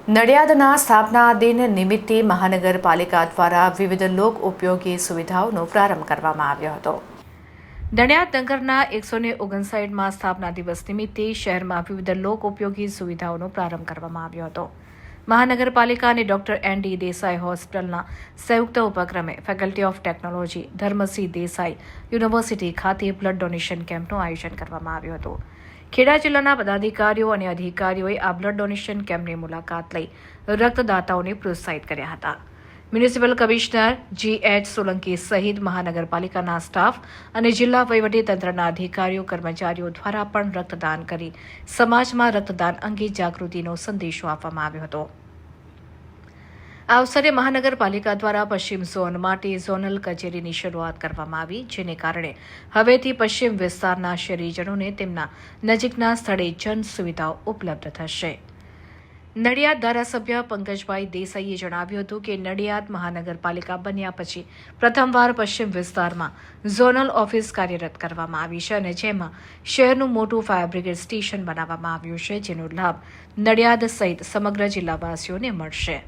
નડિયાદના સ્થાપના દિન નિમિત્તે મહાનગરપાલિકા દ્વારા વિવિધ લોક ઉપયોગી સુવિધાઓનો પ્રારંભ કરવામાં આવ્યો હતો. નડિયાદ નગરના 159માં સ્થાપના દિવસ નિમિત્તે શહેરમાં વિવિધ લોક ઉપયોગી સુવિધાઓનો પ્રારંભ કરવામાં આવ્યો હતો. મહાનગરપાલિકા અને ડોક્ટર એન.ડી. દેસાઈ હોસ્પિટલના સંયુક્ત ઉપક્રમે faculty of technology Dharmsinh Desai university ખાતે બ્લડ ડોનેશન કેમ્પનું આયોજન કરવામાં આવ્યું હતું. ખેડા જિલ્લાના પદાધિકારીઓ અને અધિકારીઓએ આ બ્લડ ડોનેશન કેમ્પની મુલાકાત લઈ રક્તદાતાઓને પ્રોત્સાહિત કર્યા હતા. Municipal commissioner G.H. સોલંકી સહિત મહાનગરપાલિકાના સ્ટાફ અને જિલ્લા વહીવટીતંત્રના અધિકારીઓ કર્મચારીઓ દ્વારા પણ રક્તદાન કરી સમાજમાં રક્તદાન અંગે જાગૃતિનો સંદેશો આપવામાં આવ્યો હતો. આ અવસરે મહાનગરપાલિકા દ્વારા પશ્ચિમ ઝોન માટે ઝોનલ કચેરીની શરૂઆત કરવામાં આવી, જેને કારણે હવેથી પશ્ચિમ વિસ્તારના શહેરીજનોને તેમના નજીકના સ્થળે જન સુવિધાઓ ઉપલબ્ધ થશે. નડિયાદ ધારાસભ્ય પંકજભાઈ દેસાઈએ જણાવ્યું હતું કે નડિયાદ મહાનગરપાલિકા બન્યા પછી પ્રથમવાર પશ્ચિમ વિસ્તારમાં ઝોનલ ઓફિસ કાર્યરત કરવામાં આવી છે અને જેમાં શહેરનું મોટું ફાયર બ્રિગેડ સ્ટેશન બનાવવામાં આવ્યું છે, જેનો લાભ નડિયાદ સહિત સમગ્ર જિલ્લાવાસીઓને મળશે.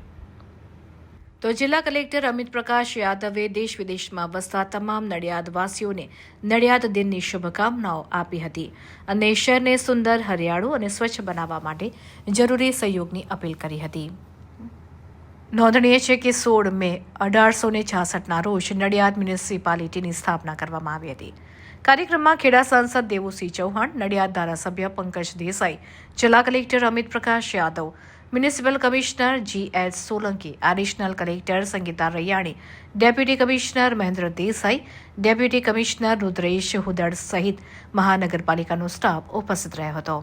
તો જિલ્લા કલેક્ટર અમિત પ્રકાશ યાદવે દેશ વિદેશમાં વસતા તમામ નડિયાદવાસીઓને નડિયાદ દિનની શુભકામનાઓ આપી હતી અને શહેરને સુંદર, હરિયાળું અને સ્વચ્છ બનાવવા માટે જરૂરી સહયોગની અપીલ કરી હતી. નોંધનીય છે કે 16 મે 1866ના રોજ નડિયાદ મ્યુનિસિપાલિટીની સ્થાપના કરવામાં આવી હતી. કાર્યક્રમમાં ખેડા સાંસદ દેવુસિંહ ચૌહાણ, નડિયાદ ધારાસભ્ય પંકજ દેસાઈ, જિલ્લા collector Amit Prakash Yadav, municipal commissioner G.H. Solanki, additional collector Sangeeta Raiyani, deputy commissioner Mahendra Desai, deputy commissioner Rudresh Hudad સહિત મહાનગરપાલિકાનો સ્ટાફ ઉપસ્થિત રહ્યો હતો.